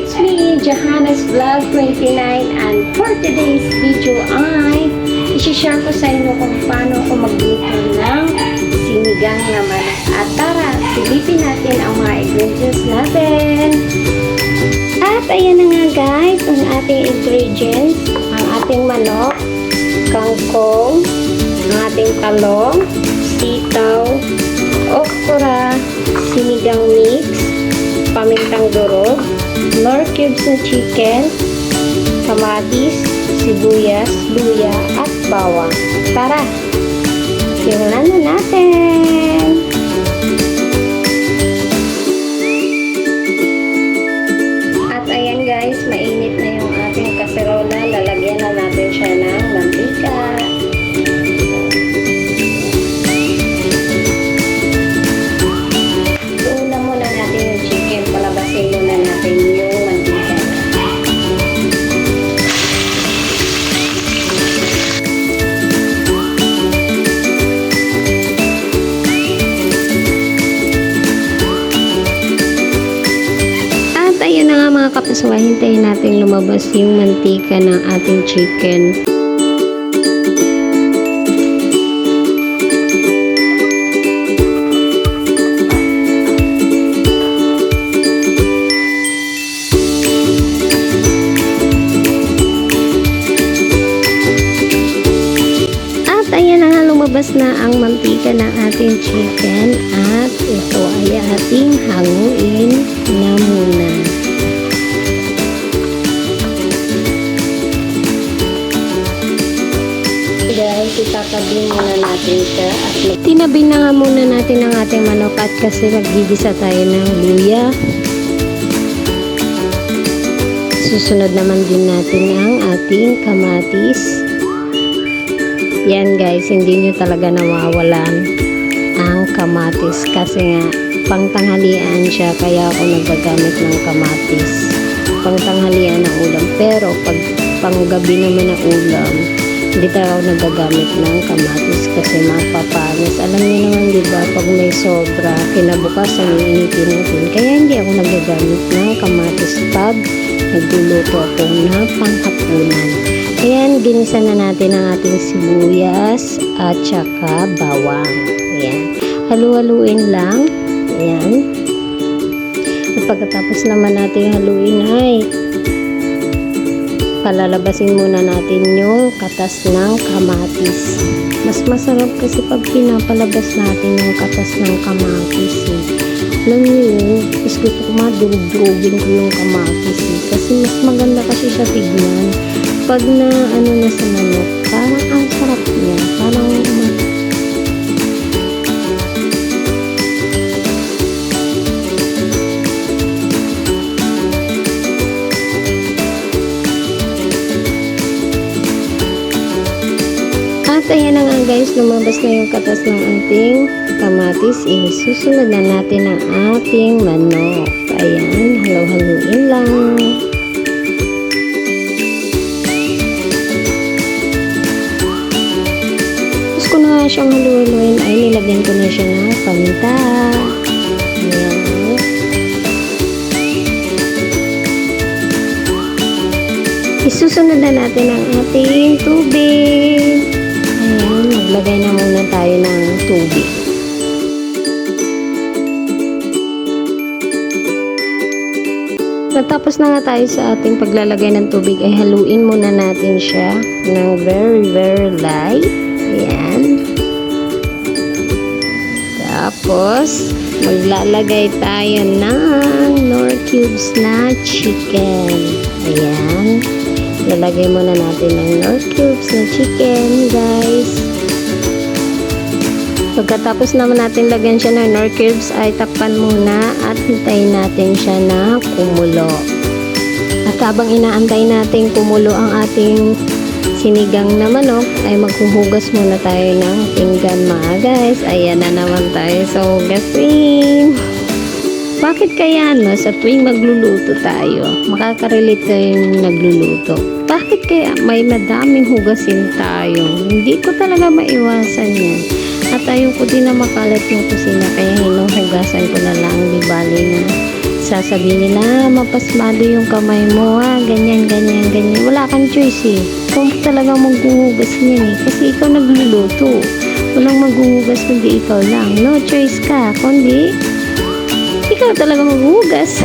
It's me, Johannes Vlog 29, and for today's video ay isi-share ko sa inyo kung paano ako magluto ng sinigang na manok. At tara, silipin natin ang mga ingredients natin. At ayan na nga guys, ang ating ingredients, ang ating manok, kangkong, ang ating talong, sitaw, okra, sinigang mix, pamintang durog, nor cubes na chicken, kamatis, sibuyas, luya, at bawang. Tara, simulan na natin! At ayan guys, mainit na yung ating kaserola. Lalagyan na natin siya ng mantika. Una muna natin yung chicken. Palabasin muna natin yung mantika. At ayun na nga mga kapaswa, hintayin natin lumabas yung mantika ng ating chicken. Ayan na nga, lumabas na ang mantika ng ating chicken at ito ay ating hanguin na muna. Guys, itatabi muna natin siya at tinabi na nga muna natin ang ating manok at kasi naggigisa tayo ng luya. Susunod naman din natin ang ating kamatis. Yan guys, hindi nyo talaga nawawalan ang kamatis kasi nga pangtanghalian siya, kaya ako nagagamit ng kamatis pangtanghalian ng ulam. Pero pag panggabi naman ng ulam, hindi talaga ako nagagamit ng kamatis kasi mapapanis. Alam niyo naman diba, pag may sobra kinabukasan iinitin natin, kaya hindi ako nagagamit ng kamatis pag nagluluto ako na panghapunan. Ayan, ginisa na natin ang ating sibuyas at saka bawang. Ayan. Halu-haluin lang. Ayan. At pagkatapos naman natin haluin ay palalabasin muna natin yung katas ng kamatis. Mas masarap kasi pag pinapalabas natin yung katas ng kamatis. Alam niyo yun, mas gusto ko madurog-durogin ko yung kamatis. Kasi mas maganda kasi siya tignan. Pag na ano na sa manok, parang ang sarap niya. Parang at ayan na nga guys, lumabas na yung katas ng ating kamatis. Susunod na natin ang ating manok. Ayan, halo-haluin lang. Ko na siyang haluin ay nilagyan ko na siya ng paminta. Ayan. Isusunod na natin ang ating tubig. Ayan, maglagay na muna tayo ng tubig. Natapos na nga tayo sa ating paglalagay ng tubig ay haluin muna natin siya ng very light. Ayan. Tapos, maglalagay tayo ng nor cubes na chicken. Ayan. Lalagay muna natin ng nor cubes na chicken, guys. Pagkatapos naman natin lagyan siya ng nor cubes, ay takpan muna at hintayin natin siya na kumulo. At habang inaantay natin kumulo ang ating sinigang na manok, ay maghuhugas muna tayo ng pinggan mga guys. Ayan na naman tayo sa hugasin. Bakit kaya no, sa tuwing magluluto tayo, makakarelate tayong nagluluto, bakit kaya may madaming hugasin tayo? Hindi ko talaga maiwasan yan. At ayoko din na makalat yung kusina, kaya hinuhugasan ko na lang, di bali na sa sasabihin nila, mapasmado yung kamay mo ha, ganyan, ganyan, ganyan. Wala kang choice eh. Kung talagang maghuhugas niyan eh. Kasi ikaw nagluluto. Walang maghuhugas kundi ikaw lang. No choice ka, kundi ikaw talaga maghuhugas.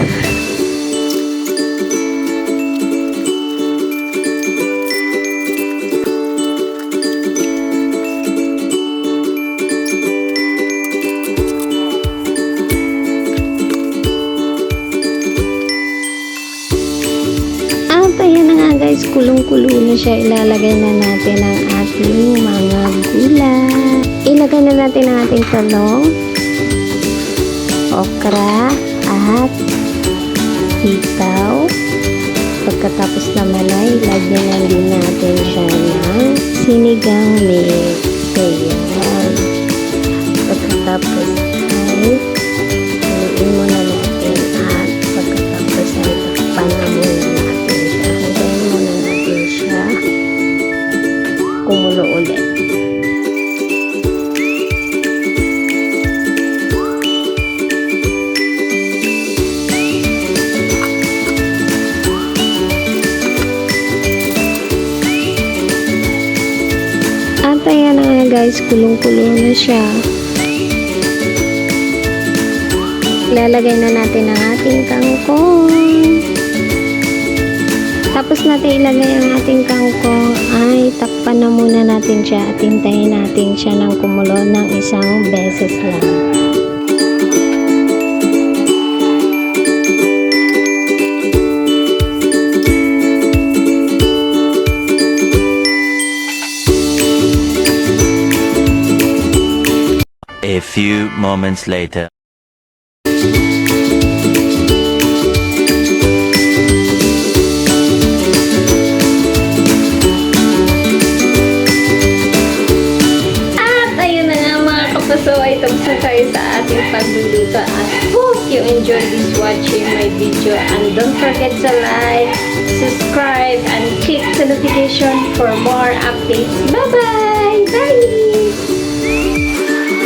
Ayan na nga guys, kulong-kulo na siya. Ilalagay na natin ang ating mga gulay. Ilagay na natin ang ating talong, okra, at hitaw. Pagkatapos naman ay lagyan na din natin siya ng sinigang mix. Ayan. Pagkatapos ay haluin mo na natin at pagkatapos ay takpan na muna natin. Kumulo ulit. At ayan na nga guys, kulong-kulo na siya. Ilalagay na natin ang ating kangkong. Tapos natin ilagay ang ating kangkong ay takpan na muna natin siya at hintayin natin siya ng kumulo ng isang beses lang. A few moments later. So, ay tapos na tayo sa ating pagluluto at hope you enjoy this watching my video and don't forget to like, subscribe, and click the notification for more updates. Bye-bye! Bye!